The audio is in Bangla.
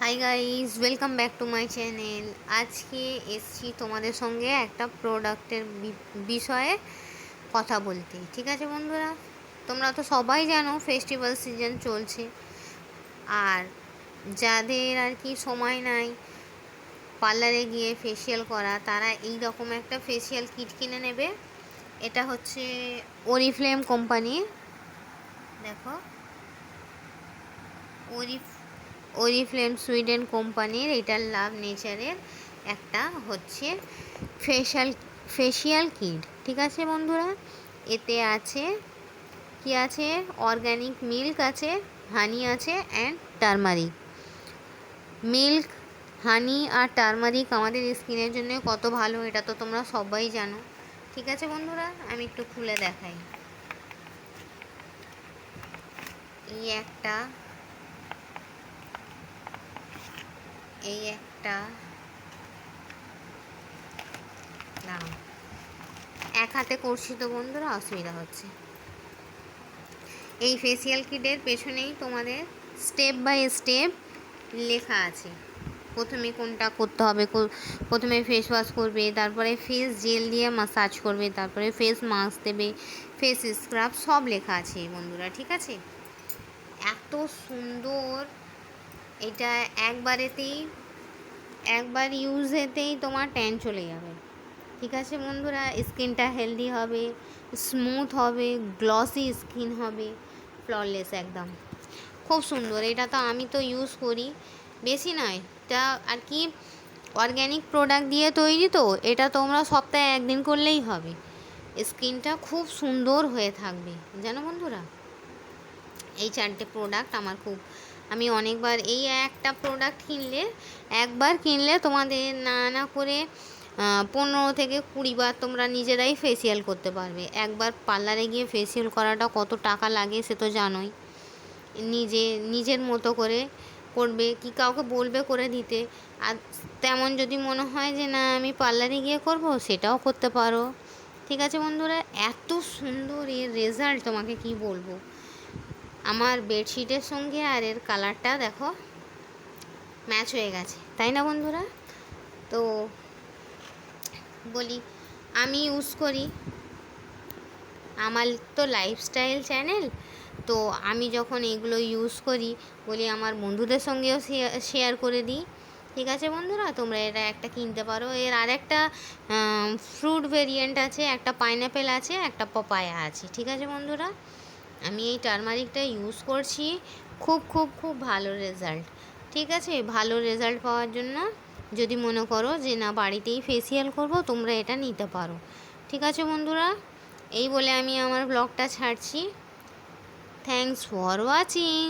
Hi guys, welcome back to my channel. আজকে এসছি তোমাদের সঙ্গে একটা প্রোডাক্টের বিষয়ে কথা বলতে। ঠিক আছে বন্ধুরা, তোমরা তো সবাই জানো ফেস্টিভ্যাল সিজন চলছে, আর যাদের আর কি সময় নাই পার্লারে গিয়ে ফেসিয়াল করা, তারা এই রকম একটা ফেসিয়াল কিট কিনে নেবে। এটা হচ্ছে ওরিফ্লেম কোম্পানি। দেখো, ওরিফ্লেম সুইডেন কোম্পানির, এটা লাভ নেচারের একটা হচ্ছে ফেসিয়াল কিট। ঠিক আছে বন্ধুরা, এতে আছে কি আছে, অর্গ্যানিক মিল্ক আছে, হানি আছে অ্যান্ড টারমারিক। মিল্ক, হানি আর টারমারিক আমাদের স্কিনের জন্য কত ভালো, এটা তো তোমরা সবাই জানো। ঠিক আছে বন্ধুরা, আমি একটু খুলে দেখাই। এই একটা এক হাতে করছি তো বন্ধুরা, অসুবিধা হচ্ছে। এই ফেসিয়াল কিটের পেছনেই তোমাদের স্টেপ বাই স্টেপ লেখা আছে। প্রথমে কোনটা করতে হবে, প্রথমে ফেস ওয়াশ করবে, তারপরে ফেস জেল দিয়ে মাসাজ করবে, তারপরে ফেস মাস্ক দেবে, ফেস স্ক্রাব, সব লেখা আছে বন্ধুরা। ঠিক আছে, এত সুন্দর। এটা একবার ইউজেতেই তোমার ট্যান চলে যাবে। ঠিক আছে বন্ধুরা, স্কিনটা হেলদি হবে, স্মুথ হবে, গ্লসি স্কিন হবে, ফ্ললেস একদম। খুব সুন্দর। এটা তো আমি তো ইউজ করি, বেশি নয়, এটা আর কি অর্গ্যানিক প্রোডাক্ট দিয়ে তৈরি, তো এটা তোমরা সপ্তাহে একদিন করলেই হবে, স্কিনটা খুব সুন্দর হয়ে থাকবে। জানো বন্ধুরা, এই চারটে প্রোডাক্ট আমার আমি অনেকবার, এই একটা প্রোডাক্ট একবার কিনলে তোমাদের না করে 15 থেকে 20 বার তোমরা নিজেরাই ফেসিয়াল করতে পারবে। একবার পার্লারে গিয়ে ফেসিয়াল করাটা কত টাকা লাগে সে তো জানোই। নিজের মতো করে করবে কি কাউকে বলবে করে দিতে, আর তেমন যদি মনে হয় যে না আমি পার্লারে গিয়ে করব, সেটাও করতে পারো। ঠিক আছে বন্ধুরা, এত সুন্দর এর রেজাল্ট তোমাকে কি বলবো। আমার বেডশিটের সঙ্গে আর এর কালারটা দেখো ম্যাচ হয়ে গেছে, তাই না বন্ধুরা? তো বলি, আমি ইউজ করি, আমার তো লাইফস্টাইল চ্যানেল, তো আমি যখন এগুলো ইউজ করি বলি আমার বন্ধুদের সঙ্গেও শেয়ার করে দিই। ঠিক আছে বন্ধুরা, তোমরা এটা একটা কিনতে পারো। এর আরেকটা ফ্রুট ভেরিয়েন্ট আছে, একটা পাইনঅ্যাপেল আছে, একটা পপায়া আছে। ঠিক আছে বন্ধুরা, আমি এই টারমারিকটা ইউজ করছি, খুব খুব খুব ভালো রেজাল্ট। ঠিক আছে, ভালো রেজাল্ট পাওয়ার জন্য যদি মনে করো যে না বাড়িতেই ফেসিয়াল করব, তোমরা এটা নিতে পারো। ঠিক আছে বন্ধুরা, এই বলে আমি আমার ব্লগটা ছাড়ছি। Thanks for watching.